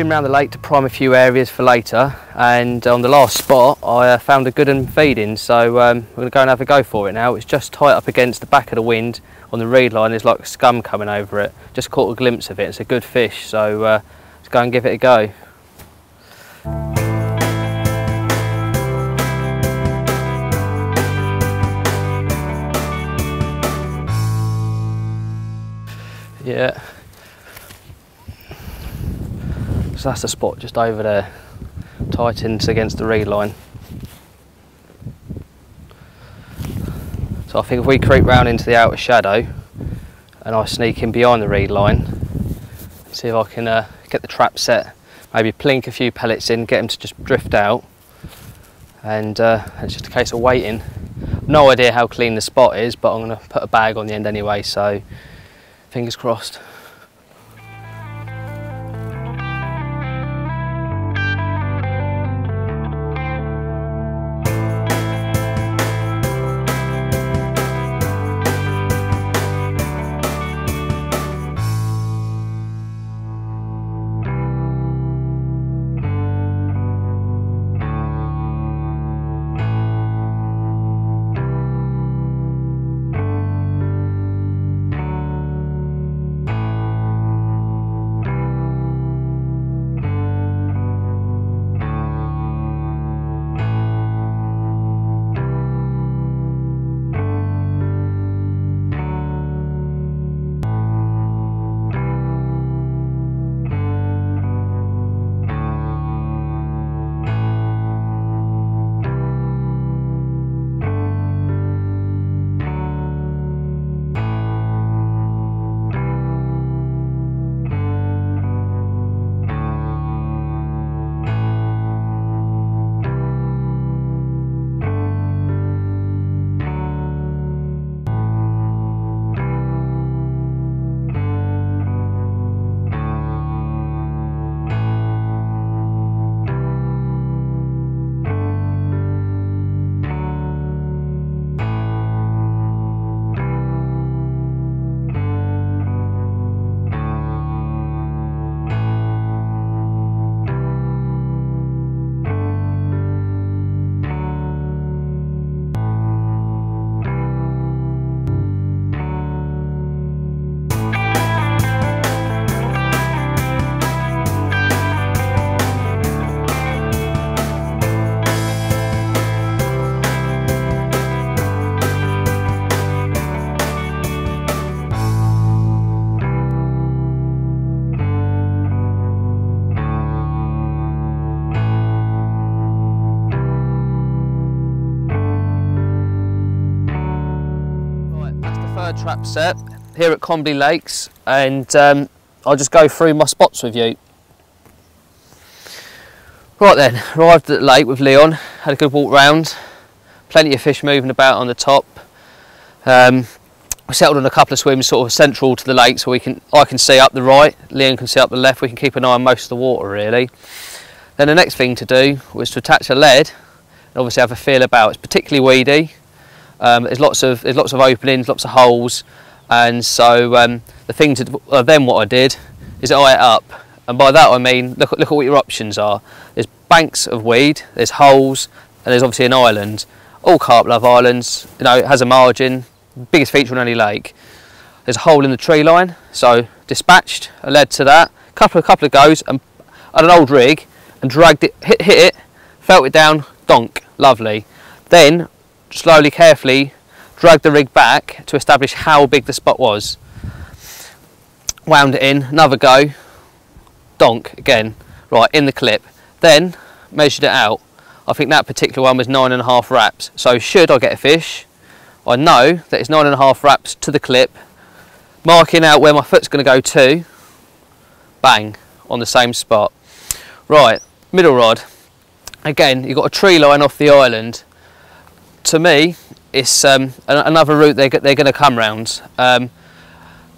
been around the lake to prime a few areas for later, and on the last spot I found a good one feeding, so we're going to go and have a go for it now. It's just tight up against the back of the wind on the reed line. There's like scum coming over it. Just caught a glimpse of it. It's a good fish, so let's go and give it a go. Yeah. So that's the spot just over there, tightens against the reed line. So I think if we creep round into the outer shadow and I sneak in behind the reed line, see if I can get the trap set, maybe plink a few pellets in, get them to just drift out, and it's just a case of waiting. No idea how clean the spot is, but I'm going to put a bag on the end anyway, so fingers crossed. Trap set here at Combley Lakes, and I'll just go through my spots with you. Right then, arrived at the lake with Leon, had a good walk round, plenty of fish moving about on the top. We settled on a couple of swims sort of central to the lake, so I can see up the right, Leon can see up the left. We can keep an eye on most of the water really. Then the next thing to do was to attach a lead and obviously have a feel about. It's particularly weedy. There's lots of openings, lots of holes, and so the thing to then what I did is eye it up, and by that I mean look at what your options are. There's banks of weed, there's holes, and there's obviously an island. All carp love islands. You know, it has a margin, biggest feature on any lake. There's a hole in the tree line, so dispatched a lead to that, couple of goes, and at an old rig, and dragged it, hit it, felt it down, donk, lovely. Then slowly, carefully drag the rig back to establish how big the spot was. Wound it in, another go, donk again, right in the clip. Then measured it out. I think that particular one was 9.5 wraps. So should I get a fish, I know that it's 9.5 wraps to the clip, marking out where my foot's going to go to, bang, on the same spot. Right, middle rod. Again, you've got a tree line off the island. To me, it's another route they're going to come round, and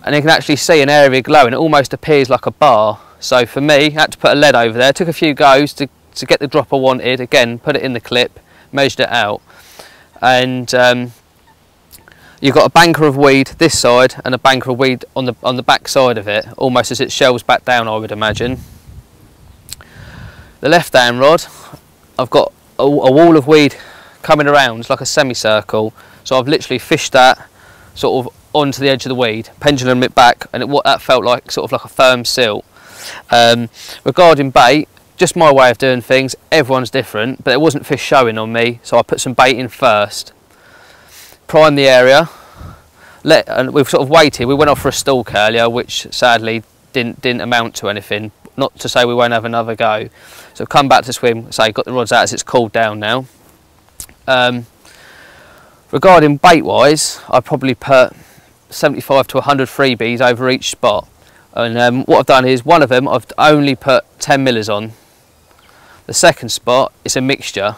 you can actually see an area glowing. It almost appears like a bar. So for me, I had to put a lead over there. Took a few goes to get the drop I wanted. Again, put it in the clip, measured it out, and you've got a banker of weed this side and a banker of weed on the back side of it, almost as it shelves back down, I would imagine. The left hand rod, I've got a wall of weed coming around, it's like a semicircle, so I've literally fished that sort of onto the edge of the weed, pendulum it back, and what that felt like, sort of like a firm silt. Regarding bait, just my way of doing things, everyone's different, but there wasn't fish showing on me, so I put some bait in first, primed the area, and we've sort of waited. We went off for a stalk earlier, which sadly didn't amount to anything. Not to say we won't have another go. So I've come back to swim, say got the rods out as it's cooled down now. Regarding bait wise, I probably put 75 to 100 freebies over each spot, and what I've done is one of them I've only put 10 millers on. The second spot is a mixture,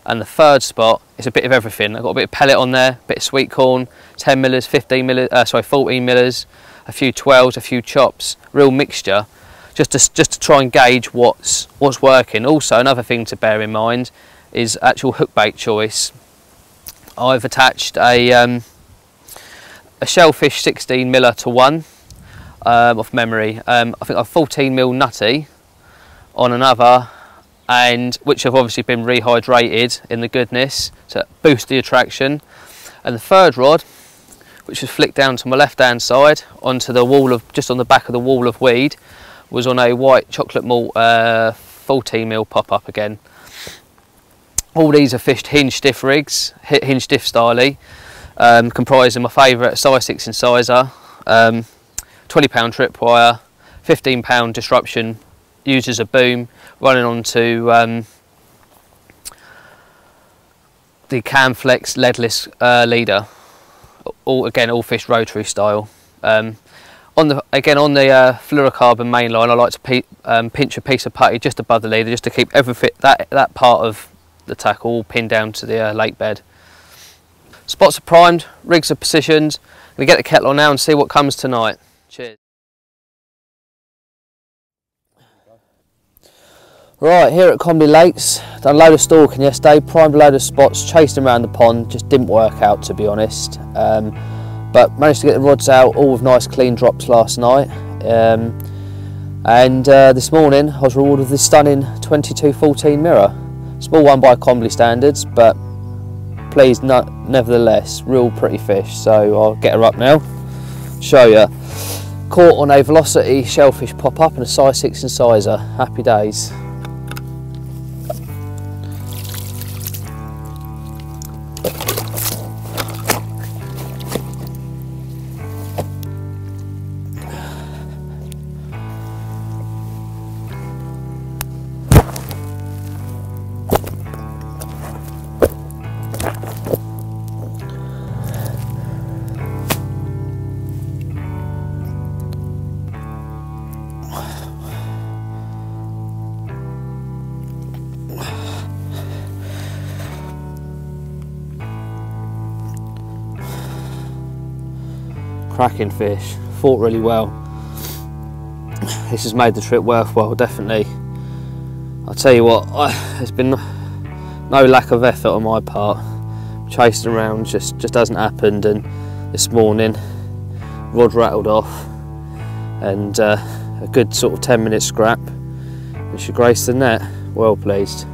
and the third spot is a bit of everything. I've got a bit of pellet on there, a bit of sweet corn, 10 millers, 15 millers, 14 millers, a few 12s, a few chops, real mixture, just to try and gauge what's working. Also, another thing to bear in mind is actual hook bait choice. I've attached a shellfish 16 miller to one, off memory. I think I've 14 mil nutty on another, and which have obviously been rehydrated in the goodness to boost the attraction. And the third rod, which was flicked down to my left hand side onto the wall of, just on the back of the wall of weed, was on a white chocolate malt 14 mil pop up again. All these are fished hinge stiff rigs, hinge stiff styly, comprising my favourite size 6 incisor, 20-pound tripwire, 15-pound disruption used as a boom, running onto the Camflex leadless leader. All fished rotary style. On the fluorocarbon main line, I like to pinch a piece of putty just above the leader, just to keep everything that part of the tackle all pinned down to the lake bed. Spots are primed, rigs are positioned. I'm going to get the kettle on now and see what comes tonight. Cheers. Right, here at COMBLEY Lakes, done a load of stalking yesterday, primed a load of spots, chased them around the pond, just didn't work out to be honest. But managed to get the rods out, all with nice clean drops last night. This morning I was rewarded with this stunning 22-14 mirror. Small one by COMBLEY standards, but pleased nevertheless, real pretty fish. So I'll get her up now, show you. Caught on a velocity shellfish pop up and a size 6 incisor, happy days. Cracking fish, fought really well. This has made the trip worthwhile, definitely. I'll tell you what, there's been no lack of effort on my part. Chasing around just hasn't happened, and this morning rod rattled off, and a good sort of 10-minute scrap, which should grace the net. Well pleased.